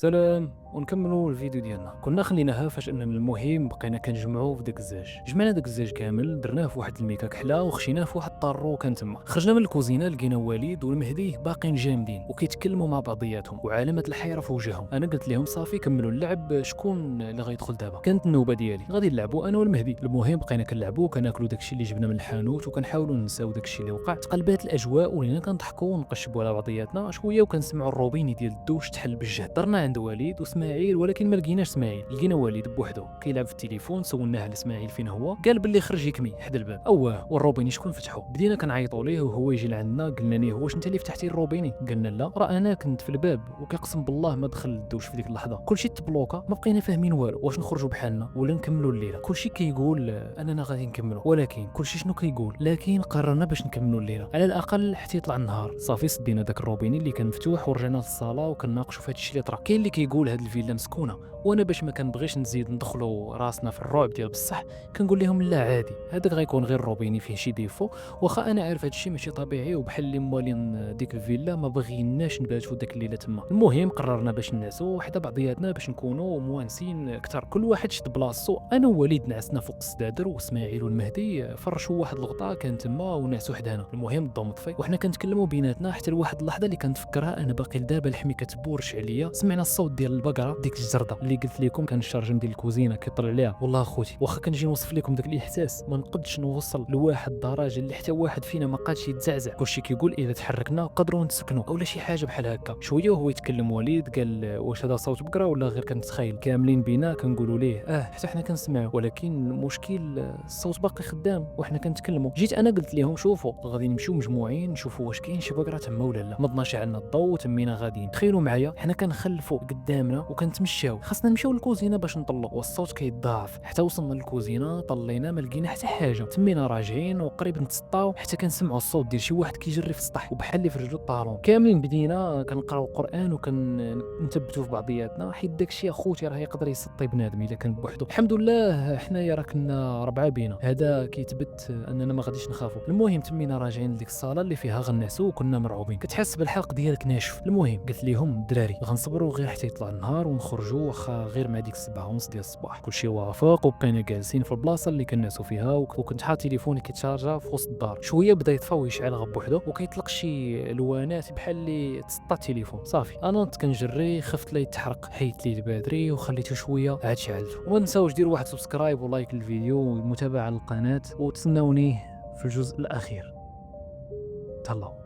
سلام ونكملوا الفيديو ديالنا. كنا خليناها فاش ان المهم بقينا كنجمعوا في داك الزاج. جمعنا داك الزاج كامل، درناه في واحد الميكا كحله وخشيناه في واحد الطارو كان تما. خرجنا من الكوزينه لقينا وليد والمهدي باقيين جامدين وكيتكلموا مع بعضياتهم وعلامه الحيره في وجههم. انا قلت لهم صافي كملوا اللعب، شكون اللي غيدخل دابا؟ كانت النوبه ديالي، غادي نلعبوا انا والمهدي. المهم بقينا كنلعبوا كناكلوا داكشي اللي جبنا من الحانوت وكنحاولوا ننساو داكشي اللي وقع. تقلبات الاجواء ولينا كنضحكوا ونقشبوا على بعضياتنا شويه وكنسمعوا الروبيني ديال الدوش تحل بالجهد. درنا عند وليد واسماعيل ولكن ما لقيناش اسماعيل، لقينا وليد بوحدو كيلعب في التليفون. سولناه على اسماعيل فين هو، قال باللي خرج يكمي حدا الباب. اواه، والروبيني شكون فتحو؟ بدينا كنعيطوا ليه وهو يجي لعندنا. قلنا ليه واش انت اللي فتحتي الروبيني؟ قالنا لا، راه انا كنت في الباب وكيقسم بالله ما دخل الدوش في ديك اللحظه. كلشي تبلوكا، ما بقينا فاهمين والو، واش نخرجوا بحالنا ولا نكملوا الليله. كلشي كيقول اننا غادي نكملوا، ولكن كلشي شنو كيقول، لكن قررنا باش نكملوا الليله على الاقل حتى يطلع النهار. صافي سدينا داك الروبيني اللي كان مفتوح ورجعنا للصاله وكناقشوا في هذا الشيء اللي طرا. كاين اللي كيقول هاد الفيلا مسكونه، وانا باش ما كنبغيش نزيد ندخلوا راسنا في الرعب ديال بصح كنقول لهم لا عادي، هذاك غيكون غير روبيني فيه شي ديفو. واخا انا عارف هادشي ماشي طبيعي وبحال اللي موالين ديك الفيلا ما بغيناش نباتوا ديك الليله تما. المهم قررنا باش ننعسوا حدا بعضياتنا باش نكونوا موانسين اكثر. كل واحد شد بلاصتو. انا ووليد نعسنا فوق السدادر واسماعيل والمهدي فرشوا واحد الغطاء كان تما ونعسوا حدانا. المهم الضو مطفي وحنا كنتكلموا بيناتنا حتى لواحد اللحظه اللي كنتفكرها انا باقي لدابا الحمي كتبورش عليا. سمعنا الصوت ديال البقره ديك الجرده اللي قلت لكم كان الشارجم ديال الكوزينه كيطلع عليها. والله اخوتي واخا كنجي نوصف لكم داك الاحساس ما نقدش نوصل لواحد الدرجه اللي حتى واحد فينا ما قادش يتزعزع. كلشي كيقول اذا تحركنا قدروا نسكنوا اولا شي حاجه بحال هكا. شويه وهو يتكلم وليد قال واش هذا صوت بقره ولا غير كنتخيل؟ كاملين بينا كنقولوا ليه حتى حنا كنسمعوا، ولكن المشكل الصوت باقي خدام وحنا كنتكلموا. جيت انا قلت لهم شوفوا غادي نمشيو مجموعين نشوفوا واش كاين شي بقره تما ولا لا. نضنا شعلنا الضوء وتمينا غاديين. تخيلوا معايا حنا كنخلفوا قدامنا وكنتمشاو، خاصنا نمشيو للكوزينه باش نطلقوا والصوت كيتضاعف حتى وصلنا للكوزينه. طلينا ما لقينا حتى حاجه. تمينا راجعين وقريب نتسطاو حتى كنسمعوا الصوت ديال شي واحد كيجري في السطح وبحال اللي في رجلو الطالون. كاملين بدينا كنقراو القران وكنثبتوا في بعضياتنا حيت داكشي اخوتي راه يقدر يسطي بنادم الا كان بوحدو. الحمد لله حنايا راه كنا 4 بينا، هذا كيثبت اننا ما غاديش نخافوا. المهم تمينا راجعين لديك الصاله اللي فيها غنعسوا وكنا مرعوبين. كتحس بالحلق ديالك ناشف. المهم قلت لهم الدراري غنصبروا غير حتى يطلع النهار ونخرجوا واخا غير مع ديك 7:30 ديال الصباح. كلشي وافق وبقينا جالسين في البلاصه اللي كنعسوا فيها وكنت حاط تليفوني كيتشارجا في وسط الدار. شويه بدا يطفى ويشعل غير بوحدو وكيطلق شي الوانات بحال اللي تسطى التليفون. صافي انا نط كنجري خفت لا يتحرق، حيت ليه الباتري وخليته شويه عاد شعلته. وما تنساوش ديروا واحد سبسكرايب ولايك للفيديو والمتابعه للقناه وتسناوني في الجزء الاخير. تهلاو.